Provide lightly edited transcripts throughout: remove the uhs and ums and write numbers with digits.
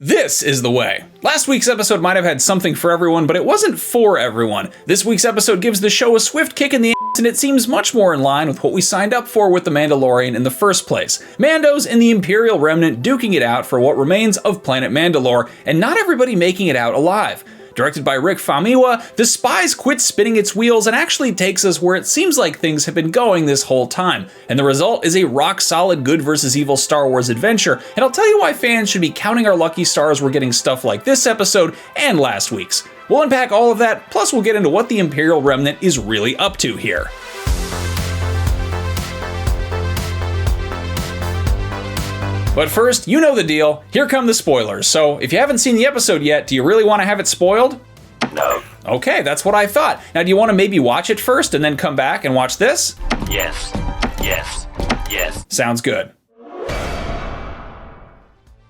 This is the way. Last week's episode might have had something for everyone, but it wasn't for everyone. This week's episode gives the show a swift kick in the ass, and it seems much more in line with what we signed up for with The Mandalorian in the first place. Mandos and the Imperial Remnant duking it out for what remains of planet Mandalore, and not everybody making it out alive. Directed by Rick Famuyiwa, The Spies quits spinning its wheels and actually takes us where it seems like things have been going this whole time. And the result is a rock-solid good versus evil Star Wars adventure, and I'll tell you why fans should be counting our lucky stars we're getting stuff like this episode and last week's. We'll unpack all of that, plus we'll get into what the Imperial Remnant is really up to here. But first, you know the deal. Here come the spoilers. So if you haven't seen the episode yet, do you really want to have it spoiled? No. Okay, that's what I thought. Now, do you want to maybe watch it first and then come back and watch this? Yes. Yes. Yes. Sounds good.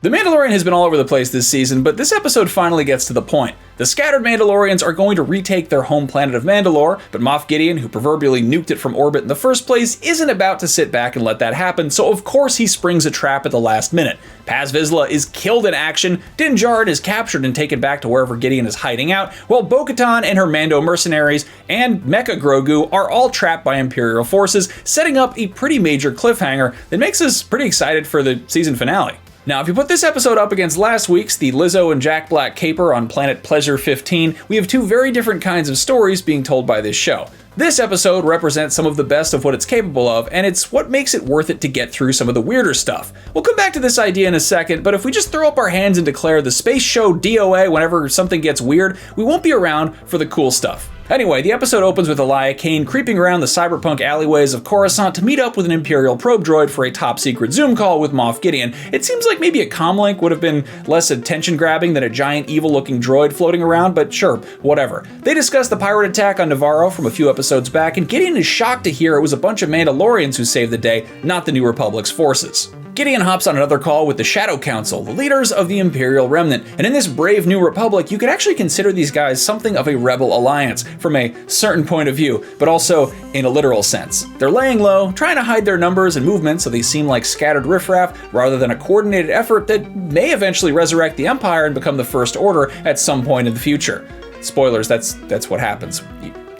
The Mandalorian has been all over the place this season, but this episode finally gets to the point. The scattered Mandalorians are going to retake their home planet of Mandalore, but Moff Gideon, who proverbially nuked it from orbit in the first place, isn't about to sit back and let that happen, so of course he springs a trap at the last minute. Paz Vizsla is killed in action, Din Djarin is captured and taken back to wherever Gideon is hiding out, while Bo Katan and her Mando mercenaries and Mecha Grogu are all trapped by Imperial forces, setting up a pretty major cliffhanger that makes us pretty excited for the season finale. Now, if you put this episode up against last week's, the Lizzo and Jack Black caper on Planet Pleasure 15, we have two very different kinds of stories being told by this show. This episode represents some of the best of what it's capable of, and it's what makes it worth it to get through some of the weirder stuff. We'll come back to this idea in a second, but if we just throw up our hands and declare the space show DOA whenever something gets weird, we won't be around for the cool stuff. Anyway, the episode opens with Elia Kane creeping around the cyberpunk alleyways of Coruscant to meet up with an Imperial probe droid for a top-secret Zoom call with Moff Gideon. It seems like maybe a comlink would have been less attention-grabbing than a giant evil-looking droid floating around, but sure, whatever. They discuss the pirate attack on Navarro from a few episodes back, and Gideon is shocked to hear it was a bunch of Mandalorians who saved the day, not the New Republic's forces. Gideon hops on another call with the Shadow Council, the leaders of the Imperial Remnant, and in this brave New Republic, you could actually consider these guys something of a rebel alliance, from a certain point of view, but also in a literal sense. They're laying low, trying to hide their numbers and movements so they seem like scattered riffraff, rather than a coordinated effort that may eventually resurrect the Empire and become the First Order at some point in the future. Spoilers, that's what happens.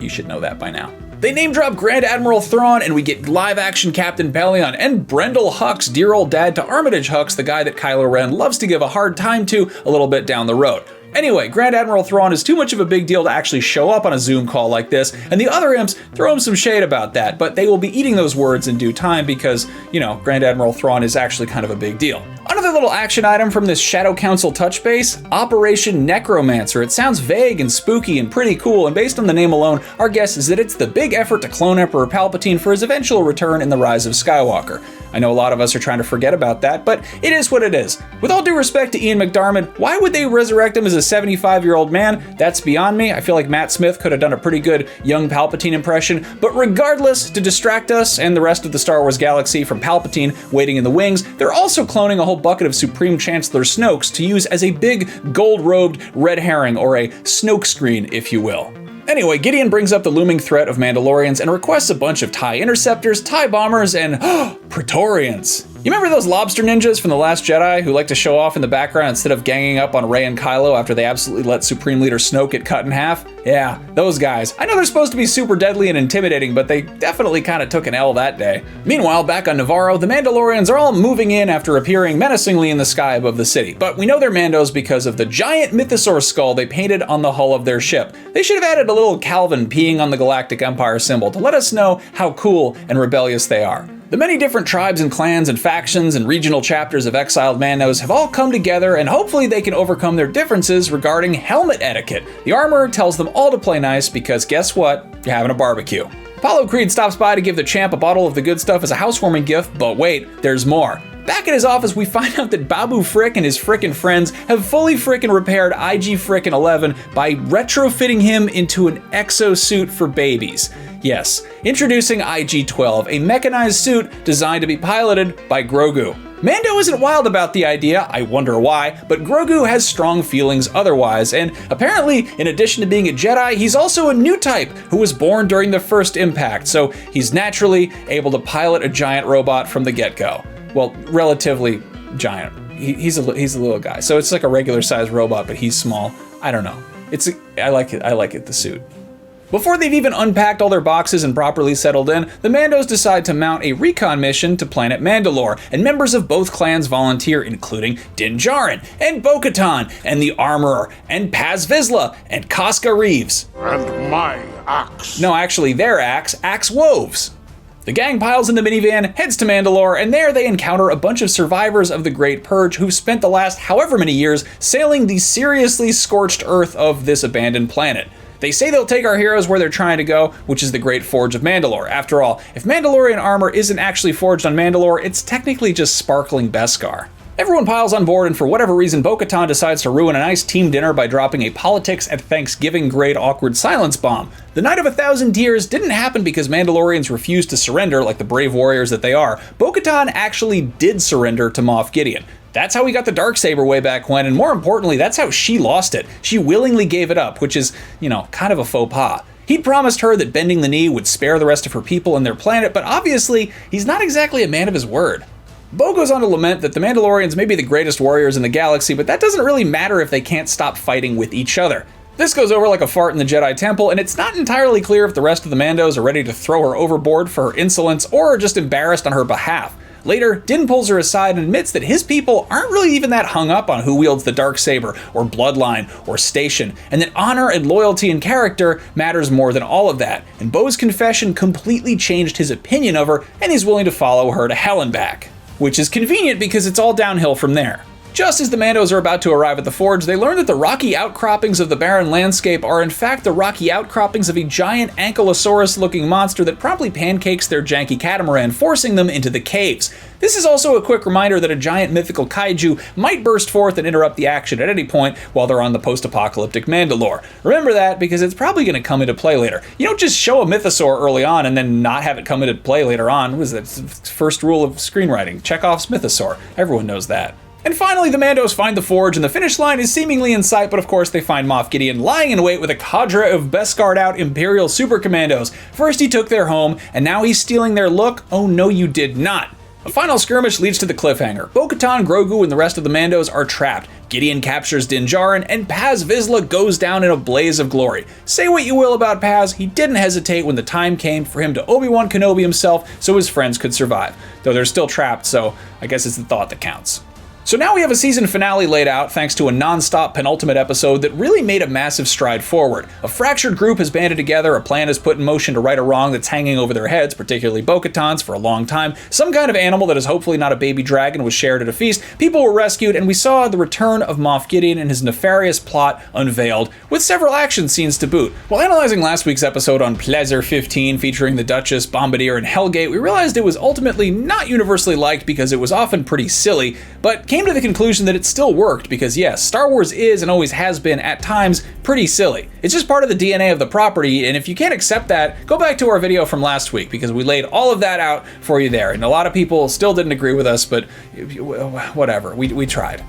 You should know that by now. They name drop Grand Admiral Thrawn, and we get live-action Captain Pelion and Brendel Hux, dear old dad to Armitage Hux, the guy that Kylo Ren loves to give a hard time to a little bit down the road. Anyway, Grand Admiral Thrawn is too much of a big deal to actually show up on a Zoom call like this, and the other imps throw him some shade about that, but they will be eating those words in due time because, you know, Grand Admiral Thrawn is actually kind of a big deal. Another little action item from this Shadow Council touch base, Operation Necromancer. It sounds vague and spooky and pretty cool, and based on the name alone, our guess is that it's the big effort to clone Emperor Palpatine for his eventual return in The Rise of Skywalker. I know a lot of us are trying to forget about that, but it is what it is. With all due respect to Ian McDiarmid, why would they resurrect him as a 75-year-old man? That's beyond me. I feel like Matt Smith could have done a pretty good young Palpatine impression, but regardless, to distract us and the rest of the Star Wars galaxy from Palpatine waiting in the wings, they're also cloning a whole bucket of Supreme Chancellor Snoke's to use as a big gold-robed red herring, or a Snoke screen, if you will. Anyway, Gideon brings up the looming threat of Mandalorians and requests a bunch of TIE interceptors, TIE bombers, and Praetorians. You remember those lobster ninjas from The Last Jedi who like to show off in the background instead of ganging up on Rey and Kylo after they absolutely let Supreme Leader Snoke get cut in half? Yeah, those guys. I know they're supposed to be super deadly and intimidating, but they definitely kind of took an L that day. Meanwhile, back on Navarro, the Mandalorians are all moving in after appearing menacingly in the sky above the city. But we know they're Mandos because of the giant Mythosaur skull they painted on the hull of their ship. They should have added a little Calvin peeing on the Galactic Empire symbol to let us know how cool and rebellious they are. The many different tribes and clans and factions and regional chapters of exiled Mandos have all come together, and hopefully they can overcome their differences regarding helmet etiquette. The armorer tells them all to play nice because guess what? You're having a barbecue. Apollo Creed stops by to give the champ a bottle of the good stuff as a housewarming gift, but wait, there's more. Back at his office, we find out that Babu Frick and his frickin' friends have fully frickin' repaired IG frickin' 11 by retrofitting him into an exosuit for babies. Yes, introducing IG-12, a mechanized suit designed to be piloted by Grogu. Mando isn't wild about the idea, I wonder why, but Grogu has strong feelings otherwise, and apparently, in addition to being a Jedi, he's also a new type who was born during the first impact, so he's naturally able to pilot a giant robot from the get-go. Well, relatively giant He's a little guy. So it's like a regular sized robot, but he's small. I don't know. I like it, the suit. Before they've even unpacked all their boxes and properly settled in, the Mandos decide to mount a recon mission to planet Mandalore, and members of both clans volunteer, including Din Djarin, and Bo Katan, and the Armorer, and Paz Vizsla, and Casca Reeves. And my axe. No, actually, their axe Woves. The gang piles in the minivan, heads to Mandalore, and there they encounter a bunch of survivors of the Great Purge who've spent the last however many years sailing the seriously scorched earth of this abandoned planet. They say they'll take our heroes where they're trying to go, which is the Great Forge of Mandalore. After all, if Mandalorian armor isn't actually forged on Mandalore, it's technically just sparkling Beskar. Everyone piles on board, and for whatever reason, Bo Katan decides to ruin a nice team dinner by dropping a politics at Thanksgiving grade awkward silence bomb. The Night of 1,000 Tears didn't happen because Mandalorians refused to surrender like the brave warriors that they are. Bo Katan actually did surrender to Moff Gideon. That's how he got the Darksaber way back when, and more importantly, that's how she lost it. She willingly gave it up, which is, kind of a faux pas. He'd promised her that bending the knee would spare the rest of her people and their planet, but obviously, he's not exactly a man of his word. Bo goes on to lament that the Mandalorians may be the greatest warriors in the galaxy, but that doesn't really matter if they can't stop fighting with each other. This goes over like a fart in the Jedi Temple, and it's not entirely clear if the rest of the Mandos are ready to throw her overboard for her insolence or are just embarrassed on her behalf. Later, Din pulls her aside and admits that his people aren't really even that hung up on who wields the Darksaber, or bloodline, or station, and that honor and loyalty and character matters more than all of that. And Bo's confession completely changed his opinion of her, and he's willing to follow her to hell and back. Which is convenient because it's all downhill from there. Just as the Mandos are about to arrive at the Forge, they learn that the rocky outcroppings of the barren landscape are in fact the rocky outcroppings of a giant ankylosaurus-looking monster that promptly pancakes their janky catamaran, forcing them into the caves. This is also a quick reminder that a giant mythical kaiju might burst forth and interrupt the action at any point while they're on the post-apocalyptic Mandalore. Remember that because it's probably going to come into play later. You don't just show a Mythosaur early on and then not have it come into play later on. What is that? First rule of screenwriting. Chekhov's Mythosaur. Everyone knows that. And finally, the Mandos find the Forge, and the finish line is seemingly in sight, but of course they find Moff Gideon lying in wait with a cadre of Beskar-out Imperial Supercommandos. First he took their home, and now he's stealing their look? Oh no you did not. A final skirmish leads to the cliffhanger. Bo Katan, Grogu, and the rest of the Mandos are trapped. Gideon captures Din Djarin, and Paz Vizsla goes down in a blaze of glory. Say what you will about Paz, he didn't hesitate when the time came for him to Obi-Wan Kenobi himself so his friends could survive. Though they're still trapped, so I guess it's the thought that counts. So now we have a season finale laid out thanks to a non-stop penultimate episode that really made a massive stride forward. A fractured group has banded together, a plan is put in motion to right a wrong that's hanging over their heads, particularly Bo-Katan's, for a long time. Some kind of animal that is hopefully not a baby dragon was shared at a feast, people were rescued, and we saw the return of Moff Gideon and his nefarious plot unveiled, with several action scenes to boot. While analyzing last week's episode on Pleasure 15 featuring the Duchess, Bombardier, and Hellgate, we realized it was ultimately not universally liked because it was often pretty silly, but came to the conclusion that it still worked because yes, Star Wars is and always has been at times pretty silly. It's just part of the DNA of the property, and if you can't accept that, go back to our video from last week because we laid all of that out for you there, and a lot of people still didn't agree with us, but whatever, we tried.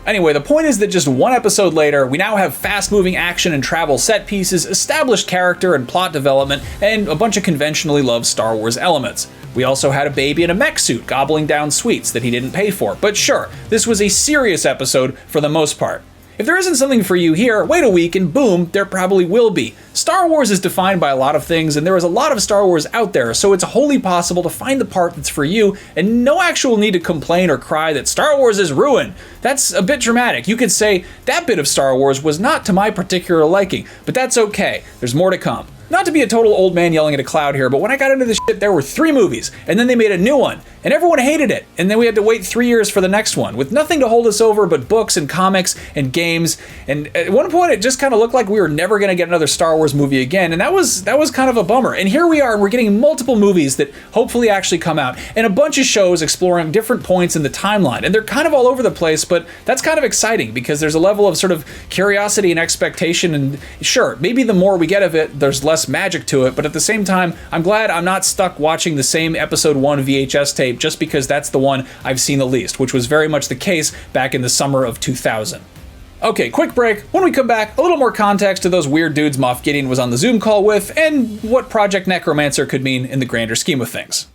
Anyway, the point is that just one episode later, we now have fast-moving action and travel set pieces, established character and plot development, and a bunch of conventionally loved Star Wars elements. We also had a baby in a mech suit gobbling down sweets that he didn't pay for, but sure, this was a serious episode for the most part. If there isn't something for you here, wait a week and boom, there probably will be. Star Wars is defined by a lot of things, and there is a lot of Star Wars out there, so it's wholly possible to find the part that's for you, and no actual need to complain or cry that Star Wars is ruined. That's a bit dramatic. You could say, that bit of Star Wars was not to my particular liking, but that's okay. There's more to come. Not to be a total old man yelling at a cloud here, but when I got into this shit, there were 3 movies, and then they made a new one, and everyone hated it, and then we had to wait 3 years for the next one, with nothing to hold us over but books and comics and games, and at one point it just kind of looked like we were never going to get another Star Wars movie again, and that was kind of a bummer. And here we are, and we're getting multiple movies that hopefully actually come out, and a bunch of shows exploring different points in the timeline, and they're kind of all over the place, but that's kind of exciting, because there's a level of sort of curiosity and expectation, and sure, maybe the more we get of it, there's less magic to it, but at the same time, I'm glad I'm not stuck watching the same episode 1 VHS tape just because that's the one I've seen the least, which was very much the case back in the summer of 2000. Okay, quick break. When we come back, a little more context to those weird dudes Moff Gideon was on the Zoom call with, and what Project Necromancer could mean in the grander scheme of things.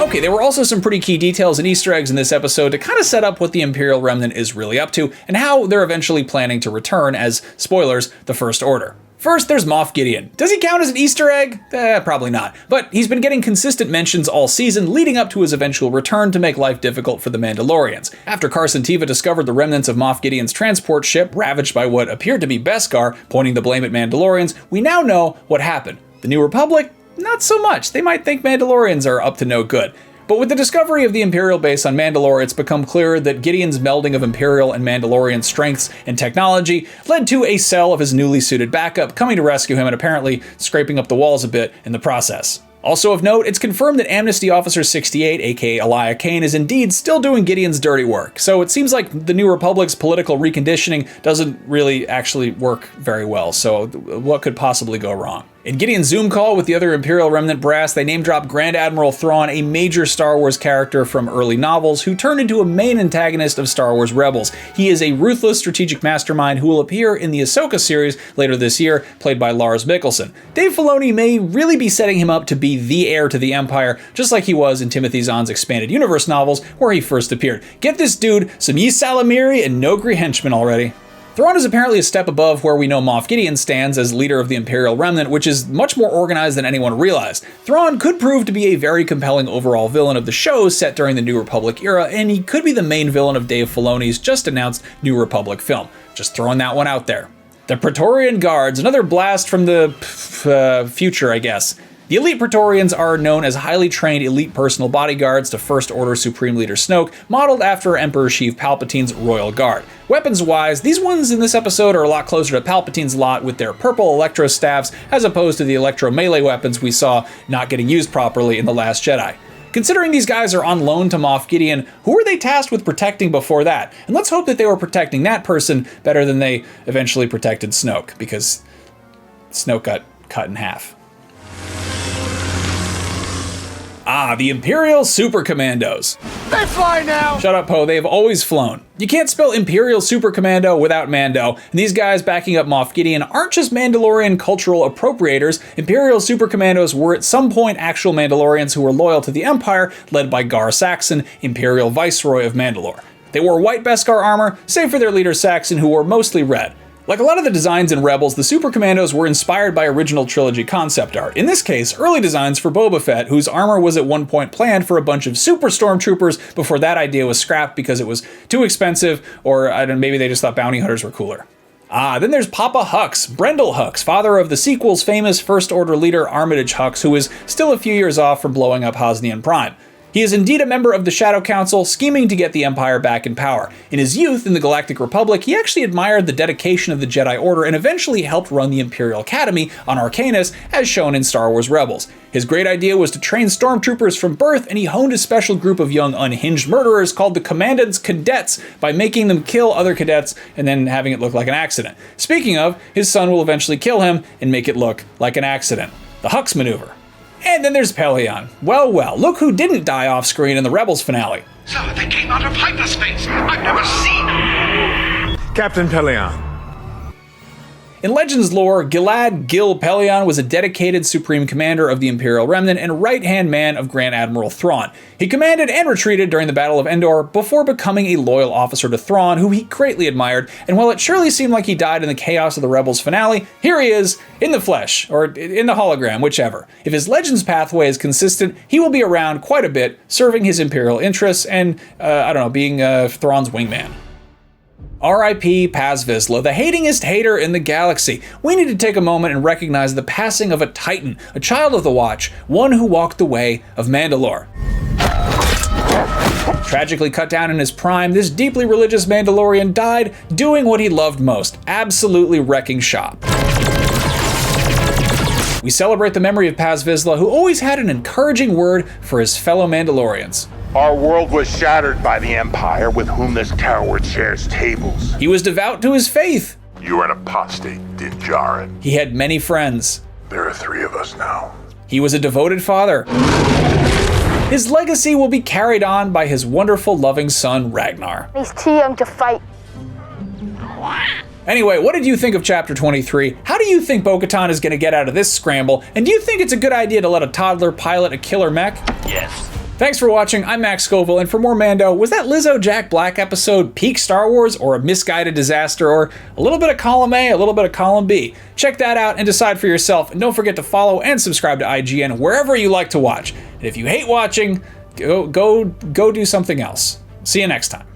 Okay, there were also some pretty key details and Easter eggs in this episode to kind of set up what the Imperial Remnant is really up to, and how they're eventually planning to return as, spoilers, the First Order. First, there's Moff Gideon. Does he count as an Easter egg? Probably not. But he's been getting consistent mentions all season leading up to his eventual return to make life difficult for the Mandalorians. After Carson Teva discovered the remnants of Moff Gideon's transport ship ravaged by what appeared to be Beskar, pointing the blame at Mandalorians, we now know what happened. The New Republic? Not so much. They might think Mandalorians are up to no good. But with the discovery of the Imperial base on Mandalore, it's become clear that Gideon's melding of Imperial and Mandalorian strengths and technology led to a cell of his newly suited backup coming to rescue him and apparently scraping up the walls a bit in the process. Also of note, it's confirmed that Amnesty Officer 68, aka Elia Kane, is indeed still doing Gideon's dirty work, so it seems like the New Republic's political reconditioning doesn't really actually work very well, so what could possibly go wrong? In Gideon's Zoom call with the other Imperial Remnant brass, they name-drop Grand Admiral Thrawn, a major Star Wars character from early novels who turned into a main antagonist of Star Wars Rebels. He is a ruthless strategic mastermind who will appear in the Ahsoka series later this year, played by Lars Mikkelsen. Dave Filoni may really be setting him up to be the heir to the Empire, just like he was in Timothy Zahn's Expanded Universe novels where he first appeared. Get this dude some Ysalamiri and Nogri henchmen already. Thrawn is apparently a step above where we know Moff Gideon stands as leader of the Imperial Remnant, which is much more organized than anyone realized. Thrawn could prove to be a very compelling overall villain of the show set during the New Republic era, and he could be the main villain of Dave Filoni's just announced New Republic film. Just throwing that one out there. The Praetorian Guards, another blast from the future, I guess. The elite Praetorians are known as highly trained elite personal bodyguards to First Order Supreme Leader Snoke, modeled after Emperor Sheev Palpatine's Royal Guard. Weapons-wise, these ones in this episode are a lot closer to Palpatine's lot with their purple electro staffs as opposed to the electro melee weapons we saw not getting used properly in The Last Jedi. Considering these guys are on loan to Moff Gideon, who were they tasked with protecting before that? And let's hope that they were protecting that person better than they eventually protected Snoke, because Snoke got cut in half. The Imperial Supercommandos. They fly now! Shut up, Poe, they've always flown. You can't spell Imperial Supercommando without Mando, and these guys backing up Moff Gideon aren't just Mandalorian cultural appropriators. Imperial Supercommandos were at some point actual Mandalorians who were loyal to the Empire, led by Gar Saxon, Imperial Viceroy of Mandalore. They wore white Beskar armor, save for their leader Saxon, who wore mostly red. Like a lot of the designs in Rebels, the Supercommandos were inspired by original trilogy concept art. In this case, early designs for Boba Fett, whose armor was at one point planned for a bunch of super stormtroopers before that idea was scrapped because it was too expensive, or maybe they just thought bounty hunters were cooler. Then there's Papa Hux, Brendel Hux, father of the sequel's famous First Order leader Armitage Hux, who is still a few years off from blowing up Hosnian Prime. He is indeed a member of the Shadow Council, scheming to get the Empire back in power. In his youth in the Galactic Republic, he actually admired the dedication of the Jedi Order and eventually helped run the Imperial Academy on Arcanus, as shown in Star Wars Rebels. His great idea was to train stormtroopers from birth, and he honed a special group of young unhinged murderers called the Commandant's Cadets by making them kill other cadets and then having it look like an accident. Speaking of, his son will eventually kill him and make it look like an accident. The Hux maneuver. And then there's Pelion. Well, look who didn't die off screen in the Rebels finale. So they came out of hyperspace. I've never seen them. Captain Pelion. In Legends lore, Gilad Gil Pelion was a dedicated Supreme Commander of the Imperial Remnant and right-hand man of Grand Admiral Thrawn. He commanded and retreated during the Battle of Endor before becoming a loyal officer to Thrawn, who he greatly admired, and while it surely seemed like he died in the chaos of the Rebels finale, here he is, in the flesh, or in the hologram, whichever. If his Legends pathway is consistent, he will be around quite a bit, serving his Imperial interests and, being Thrawn's wingman. R.I.P. Paz Vizsla, the hatingest hater in the galaxy. We need to take a moment and recognize the passing of a Titan, a child of the Watch, one who walked the way of Mandalore. Tragically cut down in his prime, this deeply religious Mandalorian died doing what he loved most, absolutely wrecking shop. We celebrate the memory of Paz Vizsla, who always had an encouraging word for his fellow Mandalorians. Our world was shattered by the Empire, with whom this coward shares tables. He was devout to his faith. You are an apostate, Din Djarin. He had many friends. There are 3 of us now. He was a devoted father. His legacy will be carried on by his wonderful, loving son, Ragnar. He's too young to fight. Anyway, what did you think of Chapter 23? How do you think Bo Katan is going to get out of this scramble? And do you think it's a good idea to let a toddler pilot a killer mech? Yes. Thanks for watching, I'm Max Scoville, and for more Mando, was that Lizzo Jack Black episode peak Star Wars, or a misguided disaster, or a little bit of column A, a little bit of column B? Check that out and decide for yourself, and don't forget to follow and subscribe to IGN wherever you like to watch. And if you hate watching, go do something else. See you next time.